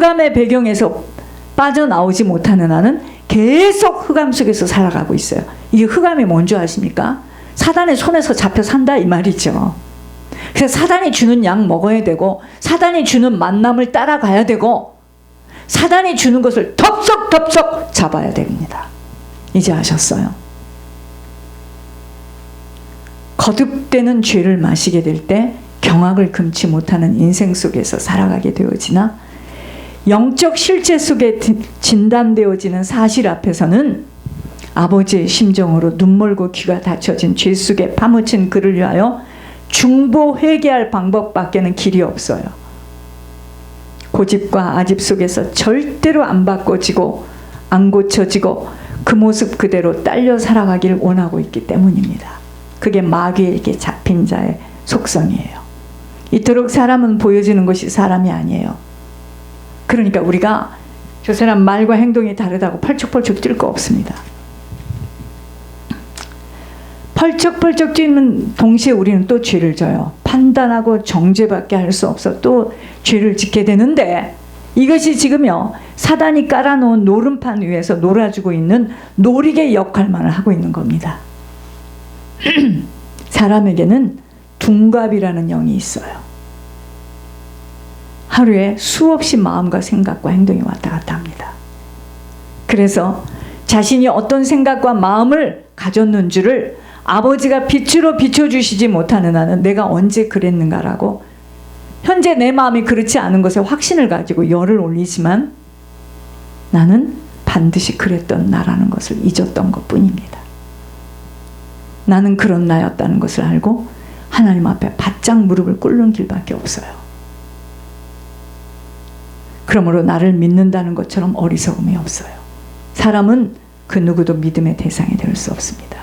흑암의 배경에서 빠져나오지 못하는 나는 계속 흑암 속에서 살아가고 있어요. 이게 흑암이 뭔지 아십니까? 사단의 손에서 잡혀 산다 이 말이죠. 그래서 사단이 주는 약 먹어야 되고, 사단이 주는 만남을 따라가야 되고, 사단이 주는 것을 덥석덥석 잡아야 됩니다. 이제 아셨어요? 거듭되는 죄를 마시게 될 때 경악을 금치 못하는 인생 속에서 살아가게 되어지나, 영적 실제 속에 진단되어지는 사실 앞에서는 아버지의 심정으로 눈멀고 귀가 닫혀진 죄 속에 파묻힌 그를 위하여 중보 회개할 방법밖에는 길이 없어요. 고집과 아집 속에서 절대로 안 바꿔지고 안 고쳐지고 그 모습 그대로 딸려 살아가기를 원하고 있기 때문입니다. 그게 마귀에게 잡힌 자의 속성이에요. 이토록 사람은 보여지는 것이 사람이 아니에요. 그러니까 우리가 저 사람 말과 행동이 다르다고 펄쩍펄쩍 뛸 거 없습니다. 펄쩍펄쩍 뛰는 동시에 우리는 또 죄를 져요. 판단하고 정죄밖에 할 수 없어 또 죄를 짓게 되는데, 이것이 지금요 사단이 깔아놓은 노름판 위에서 놀아주고 있는 놀이개 역할만을 하고 있는 겁니다. 사람에게는 둔갑이라는 영이 있어요. 하루에 수없이 마음과 생각과 행동이 왔다 갔다 합니다. 그래서 자신이 어떤 생각과 마음을 가졌는지를 아버지가 빛으로 비춰주시지 못하는 나는 내가 언제 그랬는가라고 현재 내 마음이 그렇지 않은 것에 확신을 가지고 열을 올리지만 나는 반드시 그랬던 나라는 것을 잊었던 것뿐입니다. 나는 그런 나였다는 것을 알고 하나님 앞에 바짝 무릎을 꿇는 길밖에 없어요. 그러므로 나를 믿는다는 것처럼 어리석음이 없어요. 사람은 그 누구도 믿음의 대상이 될 수 없습니다.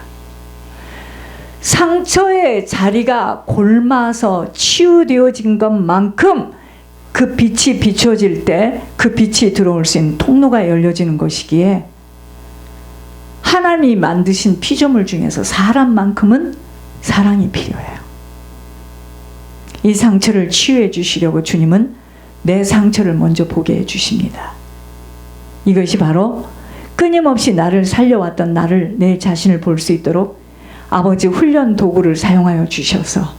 상처의 자리가 골마서 치유되어진 것만큼 그 빛이 비춰질 때 그 빛이 들어올 수 있는 통로가 열려지는 것이기에 하나님이 만드신 피조물 중에서 사람만큼은 사랑이 필요해요. 이 상처를 치유해 주시려고 주님은 내 상처를 먼저 보게 해주십니다. 이것이 바로 끊임없이 나를 살려왔던 나를, 내 자신을 볼 수 있도록 아버지 훈련 도구를 사용하여 주셔서,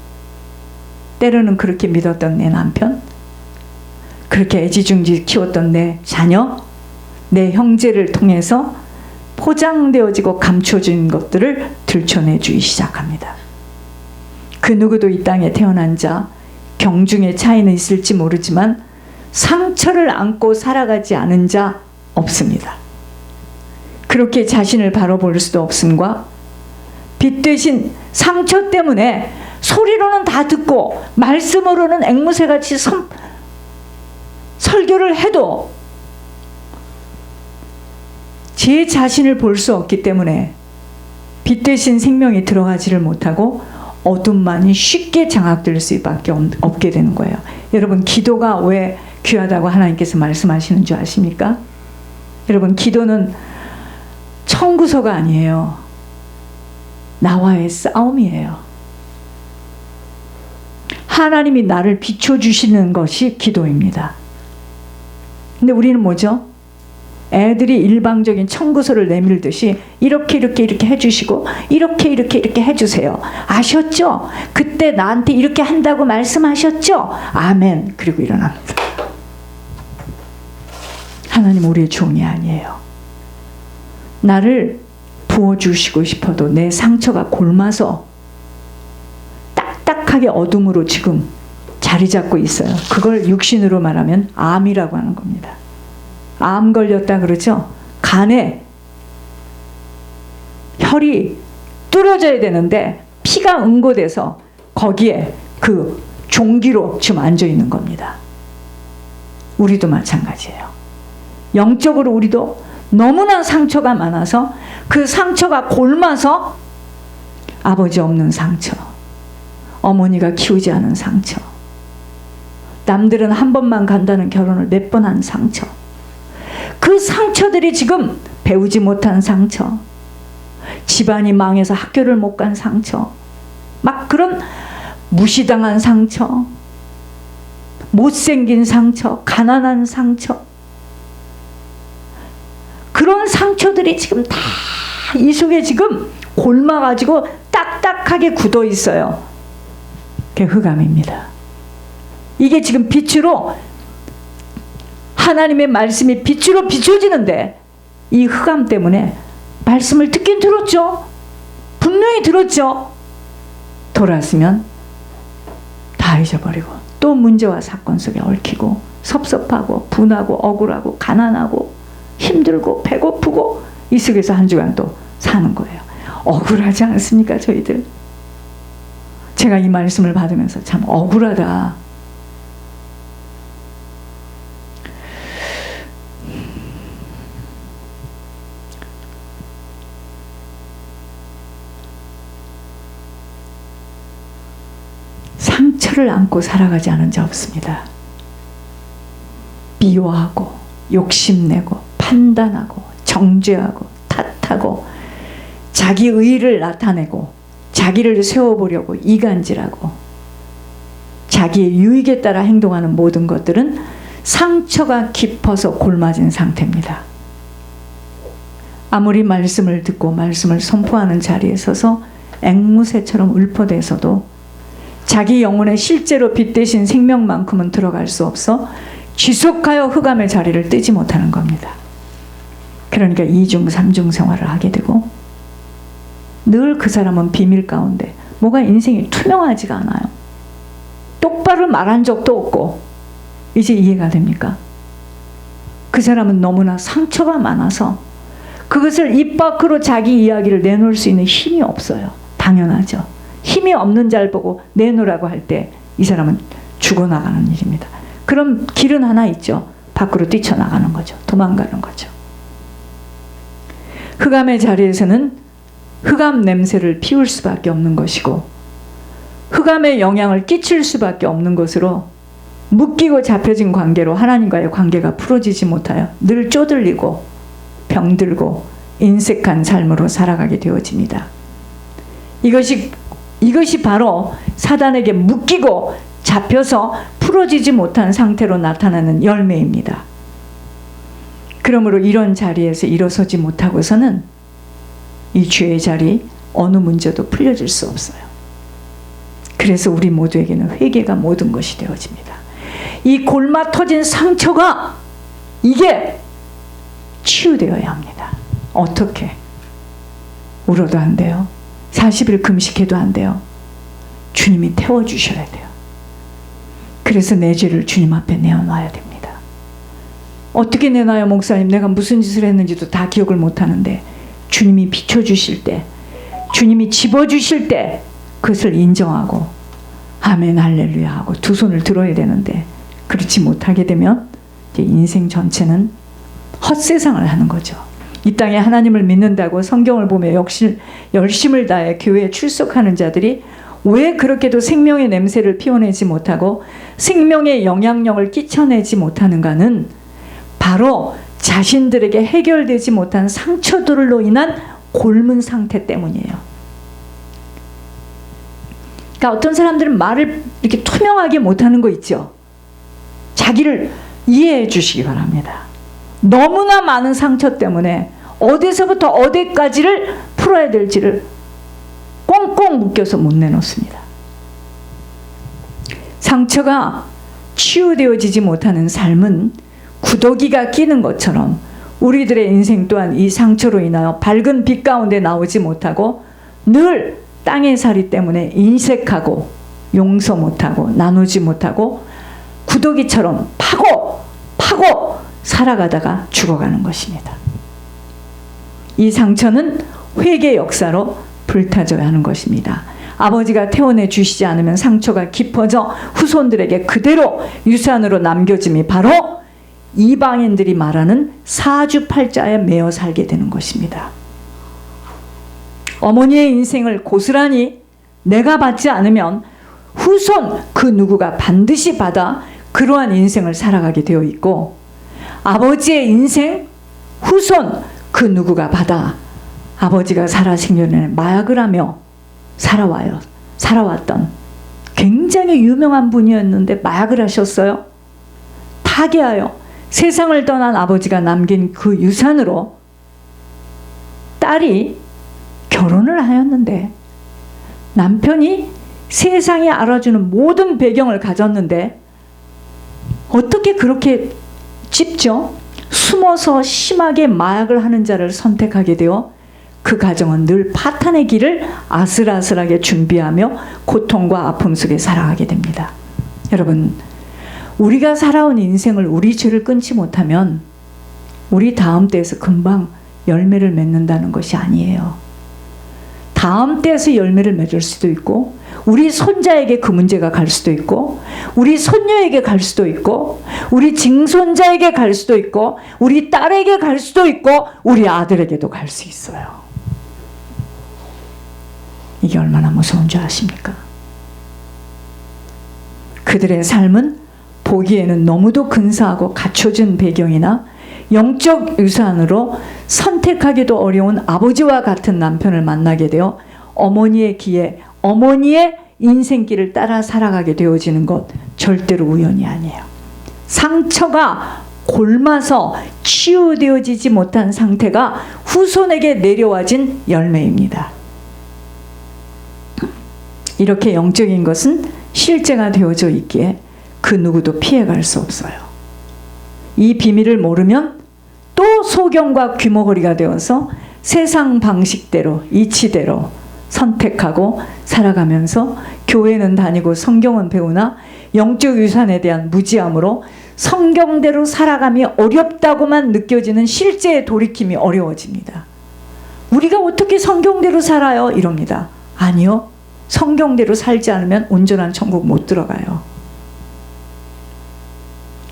때로는 그렇게 믿었던 내 남편, 그렇게 애지중지 키웠던 내 자녀, 내 형제를 통해서 포장되어지고 감춰진 것들을 들춰내주기 시작합니다. 그 누구도 이 땅에 태어난 자, 경중의 차이는 있을지 모르지만 상처를 안고 살아가지 않은 자 없습니다. 그렇게 자신을 바로 볼 수도 없음과 빛 대신 상처 때문에 소리로는 다 듣고 말씀으로는 앵무새같이 설교를 해도 제 자신을 볼 수 없기 때문에 빛 대신 생명이 들어가지를 못하고 어둠만이 쉽게 장악될 수밖에 없게 되는 거예요. 여러분, 기도가 왜 귀하다고 하나님께서 말씀하시는 줄 아십니까? 여러분, 기도는 청구서가 아니에요. 나와의 싸움이에요. 하나님이 나를 비춰주시는 것이 기도입니다. 근데 우리는 뭐죠? 애들이 일방적인 청구서를 내밀듯이 이렇게 해주시고 이렇게 해주세요. 아셨죠? 그때 나한테 이렇게 한다고 말씀하셨죠? 아멘. 그리고 일어납니다. 하나님 우리의 종이 아니에요. 나를 부어주시고 싶어도 내 상처가 골마서 딱딱하게 어둠으로 지금 자리 잡고 있어요. 그걸 육신으로 말하면 암이라고 하는 겁니다. 암 걸렸다 그러죠? 간에 혈이 뚫어져야 되는데 피가 응고돼서 거기에 그 종기로 지금 앉아 있는 겁니다. 우리도 마찬가지예요. 영적으로 우리도 너무나 상처가 많아서 그 상처가 골마서 아버지 없는 상처, 어머니가 키우지 않은 상처, 남들은 한 번만 간다는 결혼을 몇 번 한 상처, 그 상처들이 지금 배우지 못한 상처, 집안이 망해서 학교를 못 간 상처, 막 그런 무시당한 상처, 못생긴 상처, 가난한 상처, 그런 상처들이 지금 다 이 속에 지금 골마가지고 딱딱하게 굳어 있어요. 그게 흑암입니다. 이게 지금 빛으로, 하나님의 말씀이 빛으로 비춰지는데 이 흑암 때문에 말씀을 듣긴 들었죠. 분명히 들었죠. 돌아서면 다 잊어버리고 또 문제와 사건 속에 얽히고 섭섭하고 분하고 억울하고 가난하고 힘들고 배고프고 이 속에서 한 주간 또 사는 거예요. 억울하지 않습니까, 저희들? 제가 이 말씀을 받으면서 참 억울하다. 상처를 안고 살아가지 않은 자 없습니다. 미워하고 욕심내고 판단하고 정죄하고 탓하고 자기 의의를 나타내고 자기를 세워보려고 이간질하고 자기의 유익에 따라 행동하는 모든 것들은 상처가 깊어서 골맞은 상태입니다. 아무리 말씀을 듣고 말씀을 선포하는 자리에 서서 앵무새처럼 읊어대서도 자기 영혼에 실제로 빛 대신 생명만큼은 들어갈 수 없어 지속하여 흑암의 자리를 뜨지 못하는 겁니다. 그러니까 2중 3중 생활을 하게 되고 늘 그 사람은 비밀 가운데 뭐가 인생이 투명하지가 않아요. 똑바로 말한 적도 없고. 이제 이해가 됩니까? 그 사람은 너무나 상처가 많아서 그것을 입 밖으로 자기 이야기를 내놓을 수 있는 힘이 없어요. 당연하죠. 힘이 없는 자를 보고 내놓으라고 할 때 이 사람은 죽어나가는 일입니다. 그럼 길은 하나 있죠. 밖으로 뛰쳐나가는 거죠. 도망가는 거죠. 흑암의 자리에서는 흑암 냄새를 피울 수밖에 없는 것이고 흑암의 영향을 끼칠 수밖에 없는 것으로 묶이고 잡혀진 관계로 하나님과의 관계가 풀어지지 못하여 늘 쪼들리고 병들고 인색한 삶으로 살아가게 되어집니다. 이것이 바로 사단에게 묶이고 잡혀서 풀어지지 못한 상태로 나타나는 열매입니다. 그러므로 이런 자리에서 일어서지 못하고서는 이 죄의 자리 어느 문제도 풀려질 수 없어요. 그래서 우리 모두에게는 회개가 모든 것이 되어집니다. 이 골마 터진 상처가 이게 치유되어야 합니다. 어떻게? 울어도 안 돼요. 40일 금식해도 안 돼요. 주님이 태워주셔야 돼요. 그래서 내 죄를 주님 앞에 내어놔야 됩니다. 어떻게 내놔요, 목사님? 내가 무슨 짓을 했는지도 다 기억을 못하는데 주님이 비춰주실 때, 주님이 집어주실 때 그것을 인정하고 아멘 할렐루야 하고 두 손을 들어야 되는데 그렇지 못하게 되면 이제 인생 전체는 헛세상을 하는 거죠. 이 땅에 하나님을 믿는다고 성경을 보며 열심을 다해 교회에 출석하는 자들이 왜 그렇게도 생명의 냄새를 피워내지 못하고 생명의 영향력을 끼쳐내지 못하는가는 바로 자신들에게 해결되지 못한 상처들로 인한 골문 상태 때문이에요. 그러니까 어떤 사람들은 말을 이렇게 투명하게 못하는 거 있죠. 자기를 이해해 주시기 바랍니다. 너무나 많은 상처 때문에 어디서부터 어디까지를 풀어야 될지를 꽁꽁 묶여서 못 내놓습니다. 상처가 치유되어지지 못하는 삶은 구더기가 끼는 것처럼 우리들의 인생 또한 이 상처로 인하여 밝은 빛 가운데 나오지 못하고 늘 땅의 살이 때문에 인색하고 용서 못하고 나누지 못하고 구더기처럼 파고 살아가다가 죽어가는 것입니다. 이 상처는 회개 역사로 불타져야 하는 것입니다. 아버지가 태워내 주시지 않으면 상처가 깊어져 후손들에게 그대로 유산으로 남겨짐이 바로 이방인들이 말하는 사주팔자에 매여 살게 되는 것입니다. 어머니의 인생을 고스란히 내가 받지 않으면 후손 그 누구가 반드시 받아 그러한 인생을 살아가게 되어 있고 아버지의 인생 후손 그 누구가 받아 아버지가 살아생전에 마약을 하며 살아왔던 굉장히 유명한 분이었는데 마약을 하셨어요. 타계하여 세상을 떠난 아버지가 남긴 그 유산으로 딸이 결혼을 하였는데, 남편이 세상이 알아주는 모든 배경을 가졌는데 어떻게 그렇게 찝죠? 숨어서 심하게 마약을 하는 자를 선택하게 되어 그 가정은 늘 파탄의 길을 아슬아슬하게 준비하며 고통과 아픔 속에 살아가게 됩니다. 여러분, 우리가 살아온 인생을 우리 죄를 끊지 못하면 우리 다음 때에서 금방 열매를 맺는다는 것이 아니에요. 다음 때에서 열매를 맺을 수도 있고, 우리 손자에게 그 문제가 갈 수도 있고, 우리 손녀에게 갈 수도 있고, 우리 증손자에게 갈 수도 있고, 우리 딸에게 갈 수도 있고, 우리 아들에게도 갈 수 있어요. 이게 얼마나 무서운 줄 아십니까? 그들의 삶은 보기에는 너무도 근사하고 갖춰진 배경이나 영적 유산으로 선택하기도 어려운 아버지와 같은 남편을 만나게 되어 어머니의 길에, 어머니의 인생길을 따라 살아가게 되어지는 것 절대로 우연이 아니에요. 상처가 골마서 치유되어지지 못한 상태가 후손에게 내려와진 열매입니다. 이렇게 영적인 것은 실제가 되어져 있기에 그 누구도 피해갈 수 없어요. 이 비밀을 모르면 또 소경과 귀머거리가 되어서 세상 방식대로, 이치대로 선택하고 살아가면서 교회는 다니고 성경은 배우나 영적 유산에 대한 무지함으로 성경대로 살아감이 어렵다고만 느껴지는 실제의 돌이킴이 어려워집니다. 우리가 어떻게 성경대로 살아요? 이럽니다. 아니요. 성경대로 살지 않으면 온전한 천국 못 들어가요.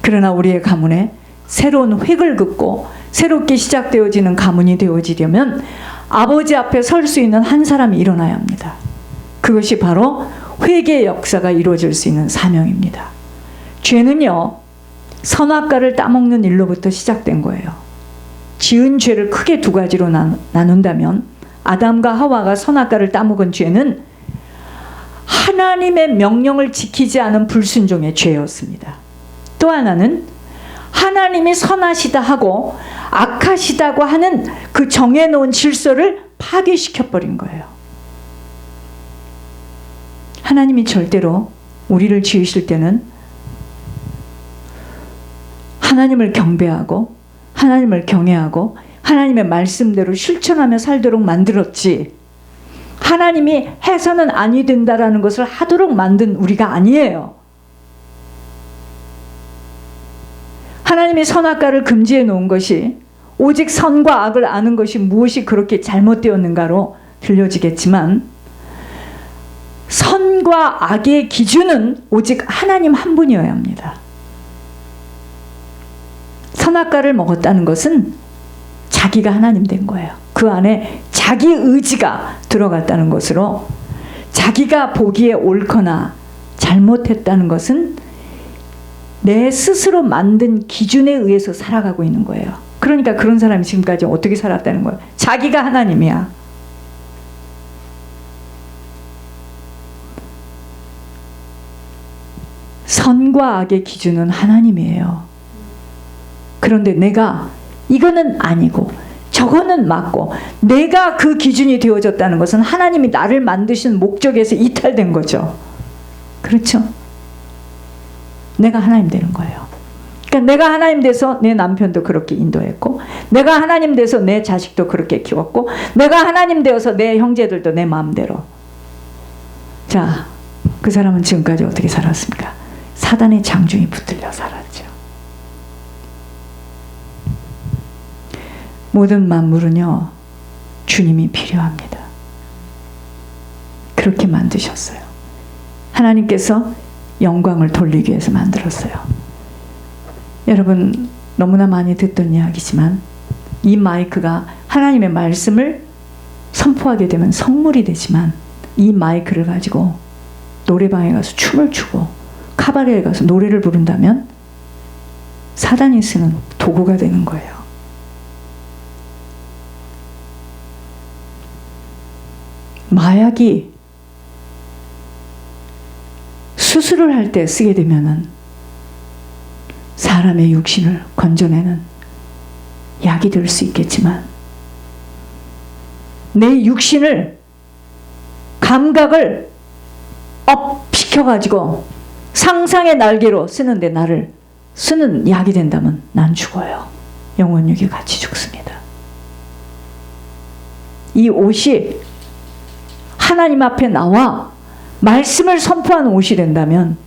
그러나 우리의 가문에 새로운 획을 긋고 새롭게 시작되어지는 가문이 되어지려면 아버지 앞에 설 수 있는 한 사람이 일어나야 합니다. 그것이 바로 회개의 역사가 이루어질 수 있는 사명입니다. 죄는요, 선악과를 따먹는 일로부터 시작된 거예요. 지은 죄를 크게 두 가지로 나눈다면 아담과 하와가 선악과를 따먹은 죄는 하나님의 명령을 지키지 않은 불순종의 죄였습니다. 또 하나는 하나님이 선하시다 하고 악하시다고 하는 그 정해놓은 질서를 파괴시켜버린 거예요. 하나님이 절대로 우리를 지으실 때는 하나님을 경배하고 하나님을 경외하고 하나님의 말씀대로 실천하며 살도록 만들었지, 하나님이 해서는 아니 된다라는 것을 하도록 만든 우리가 아니에요. 하나님이 선악과를 금지해 놓은 것이 오직 선과 악을 아는 것이 무엇이 그렇게 잘못되었는가로 들려지겠지만, 선과 악의 기준은 오직 하나님 한 분이어야 합니다. 선악과를 먹었다는 것은 자기가 하나님 된 거예요. 그 안에 자기 의지가 들어갔다는 것으로 자기가 보기에 옳거나 잘못했다는 것은 내 스스로 만든 기준에 의해서 살아가고 있는 거예요. 그러니까 그런 사람이 지금까지 어떻게 살았다는 거예요. 자기가 하나님이야. 선과 악의 기준은 하나님이에요. 그런데 내가 이거는 아니고 저거는 맞고 내가 그 기준이 되어졌다는 것은 하나님이 나를 만드신 목적에서 이탈된 거죠. 그렇죠? 내가 하나님 되는 거예요. 그러니까 내가 하나님 돼서 내 남편도 그렇게 인도했고, 내가 하나님 돼서 내 자식도 그렇게 키웠고, 내가 하나님 되어서 내 형제들도 내 마음대로. 자, 그 사람은 지금까지 어떻게 살았습니까? 사단의 장중이 붙들려 살았죠. 모든 만물은요, 주님이 필요합니다. 그렇게 만드셨어요. 하나님께서 영광을 돌리기 위해서 만들었어요. 여러분, 너무나 많이 듣던 이야기지만 이 마이크가 하나님의 말씀을 선포하게 되면 성물이 되지만, 이 마이크를 가지고 노래방에 가서 춤을 추고 카바레에 가서 노래를 부른다면 사단이 쓰는 도구가 되는 거예요. 마약이 수술을 할 때 쓰게 되면은 사람의 육신을 건져내는 약이 될 수 있겠지만, 내 육신을, 감각을 업시켜가지고 상상의 날개로 쓰는데 나를 쓰는 약이 된다면 난 죽어요. 영혼육이 같이 죽습니다. 이 옷이 하나님 앞에 나와 말씀을 선포하는 옷이 된다면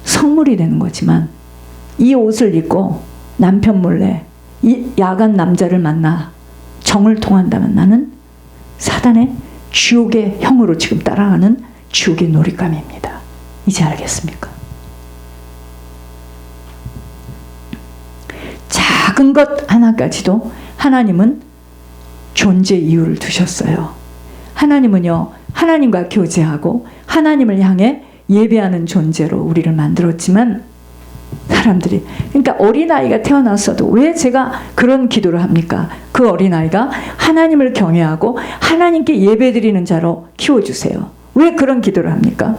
성물이 되는 거지만, 이 옷을 입고 남편 몰래 이 야간 남자를 만나 정을 통한다면 나는 사단의 지옥의 형으로 지금 따라가는 지옥의 놀잇감입니다. 이제 알겠습니까? 작은 것 하나까지도 하나님은 존재 이유를 두셨어요. 하나님은요, 하나님과 교제하고 하나님을 향해 예배하는 존재로 우리를 만들었지만, 사람들이, 그러니까 어린아이가 태어났어도 왜 제가 그런 기도를 합니까? 그 어린아이가 하나님을 경외하고 하나님께 예배드리는 자로 키워주세요. 왜 그런 기도를 합니까?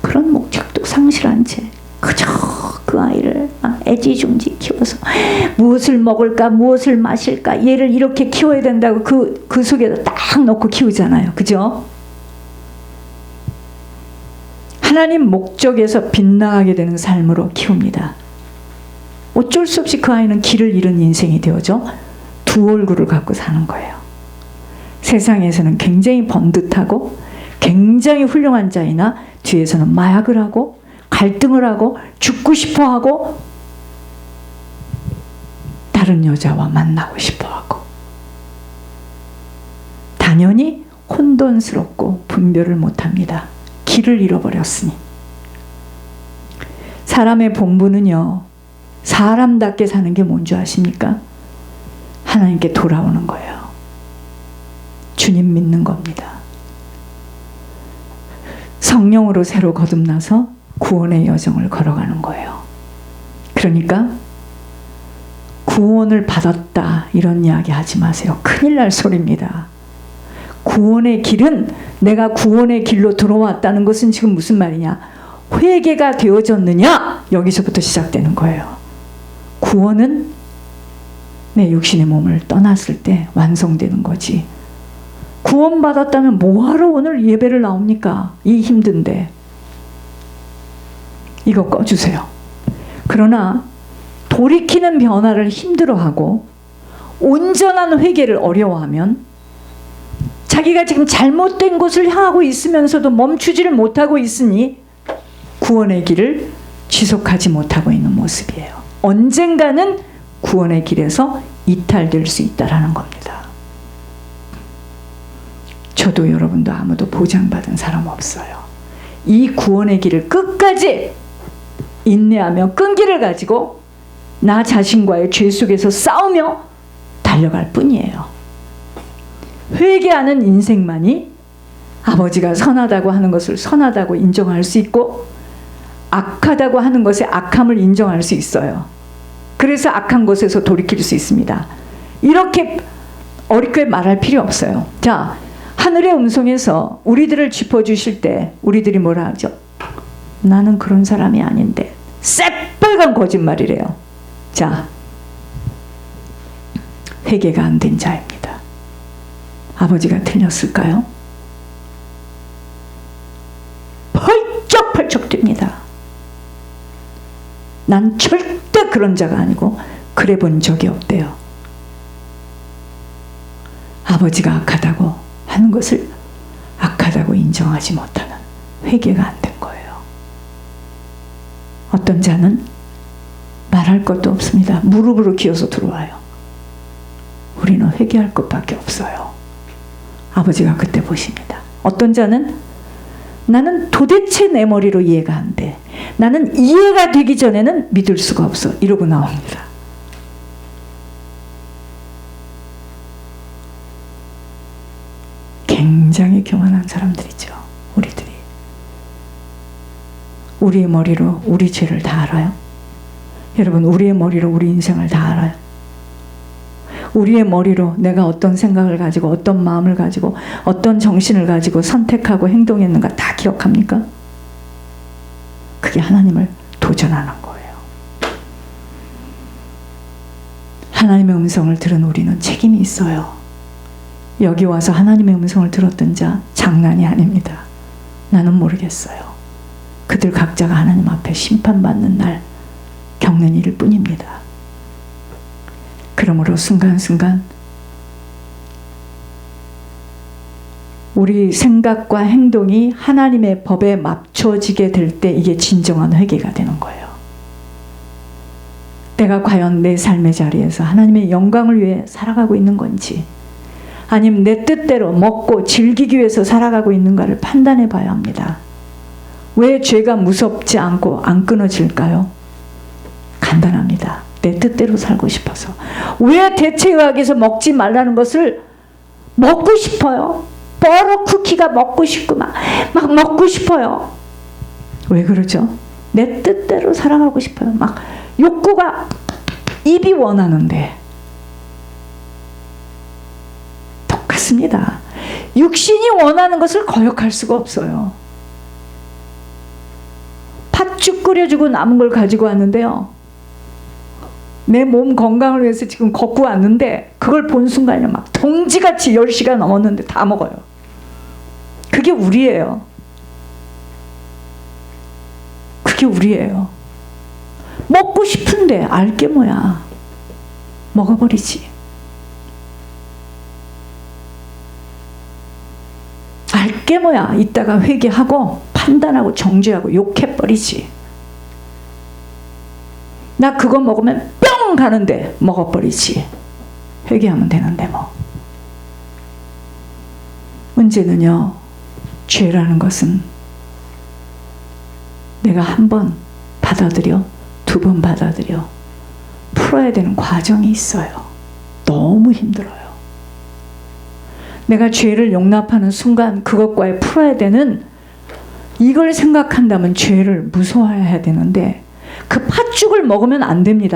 그런 목적도 상실한 채 그저 그 아이를 애지중지 키워서 무엇을 먹을까, 무엇을 마실까, 얘를 이렇게 키워야 된다고 그 속에다 딱 넣고 키우잖아요. 그죠? 하나님 목적에서 빗나가게 되는 삶으로 키웁니다. 어쩔 수 없이 그 아이는 길을 잃은 인생이 되어져 두 얼굴을 갖고 사는 거예요. 세상에서는 굉장히 번듯하고 굉장히 훌륭한 자이나 뒤에서는 마약을 하고 갈등을 하고 죽고 싶어하고 다른 여자와 만나고 싶어하고, 당연히 혼돈스럽고 분별을 못합니다. 길을 잃어버렸으니. 사람의 본분은요, 사람답게 사는 게 뭔지 아십니까? 하나님께 돌아오는 거예요. 주님 믿는 겁니다. 성령으로 새로 거듭나서 구원의 여정을 걸어가는 거예요. 그러니까 구원을 받았다 이런 이야기 하지 마세요. 큰일 날 소리입니다. 구원의 길은, 내가 구원의 길로 들어왔다는 것은 지금 무슨 말이냐? 회개가 되어졌느냐? 여기서부터 시작되는 거예요. 구원은 내 육신의 몸을 떠났을 때 완성되는 거지. 구원받았다면 뭐하러 오늘 예배를 나옵니까? 이 힘든데. 이거 꺼주세요. 그러나 돌이키는 변화를 힘들어하고 온전한 회개를 어려워하면, 자기가 지금 잘못된 곳을 향하고 있으면서도 멈추지를 못하고 있으니 구원의 길을 지속하지 못하고 있는 모습이에요. 언젠가는 구원의 길에서 이탈될 수 있다라는 겁니다. 저도 여러분도 아무도 보장받은 사람 없어요. 이 구원의 길을 끝까지 인내하며 끈기를 가지고 나 자신과의 죄 속에서 싸우며 달려갈 뿐이에요. 회개하는 인생만이 아버지가 선하다고 하는 것을 선하다고 인정할 수 있고, 악하다고 하는 것의 악함을 인정할 수 있어요. 그래서 악한 것에서 돌이킬 수 있습니다. 이렇게 어렵게 말할 필요 없어요. 자, 하늘의 음성에서 우리들을 짚어주실 때 우리들이 뭐라 하죠? 나는 그런 사람이 아닌데. 새빨간 거짓말이래요. 자, 회개가 안 된 자입니다. 아버지가 틀렸을까요? 펄쩍펄쩍 뜁니다. 난 절대 그런 자가 아니고 그래 본 적이 없대요. 아버지가 악하다고 하는 것을 악하다고 인정하지 못하는 회개가 안 된 거예요. 어떤 자는 말할 것도 없습니다. 무릎으로 기어서 들어와요. 우리는 회개할 것밖에 없어요. 아버지가 그때 보십니다. 어떤 자는 나는 도대체 내 머리로 이해가 안 돼. 나는 이해가 되기 전에는 믿을 수가 없어. 이러고 나옵니다. 굉장히 교만한 사람들이죠. 우리들이. 우리의 머리로 우리 죄를 다 알아요. 여러분, 우리의 머리로 우리 인생을 다 알아요. 우리의 머리로 내가 어떤 생각을 가지고 어떤 마음을 가지고 어떤 정신을 가지고 선택하고 행동했는가 다 기억합니까? 그게 하나님을 도전하는 거예요. 하나님의 음성을 들은 우리는 책임이 있어요. 여기 와서 하나님의 음성을 들었던 자 장난이 아닙니다. 나는 모르겠어요. 그들 각자가 하나님 앞에 심판받는 날 겪는 일일 뿐입니다. 그러므로 순간순간 우리 생각과 행동이 하나님의 법에 맞춰지게 될 때 이게 진정한 회개가 되는 거예요. 내가 과연 내 삶의 자리에서 하나님의 영광을 위해 살아가고 있는 건지, 아니면 내 뜻대로 먹고 즐기기 위해서 살아가고 있는가를 판단해 봐야 합니다. 왜 죄가 무섭지 않고 안 끊어질까요? 간단합니다. 내 뜻대로 살고 싶어서. 왜 대체의학에서 먹지 말라는 것을 먹고 싶어요? 버러 쿠키가 먹고 싶고 막 먹고 싶어요. 왜 그러죠? 내 뜻대로 살아가고 싶어요. 막 욕구가 입이 원하는데. 똑같습니다. 육신이 원하는 것을 거역할 수가 없어요. 팥죽 끓여주고 남은 걸 가지고 왔는데요. 내 몸 건강을 위해서 지금 걷고 왔는데 그걸 본 순간에 막 동지같이 10시가 넘었는데 다 먹어요. 그게 우리예요. 그게 우리예요. 먹고 싶은데 알게 뭐야. 먹어버리지. 알게 뭐야. 이따가 회개하고 판단하고 정죄하고 욕해버리지. 나 그거 먹으면 뿅 가는데 먹어버리지. 회개하면 되는데 뭐. 문제는요, 죄라는 것은 내가 한 번 받아들여, 두 번 받아들여 풀어야 되는 과정이 있어요. 너무 힘들어요. 내가 죄를 용납하는 순간 그것과의 풀어야 되는, 이걸 생각한다면 죄를 무서워해야 되는데 그 팥죽을 먹으면 안 됩니다.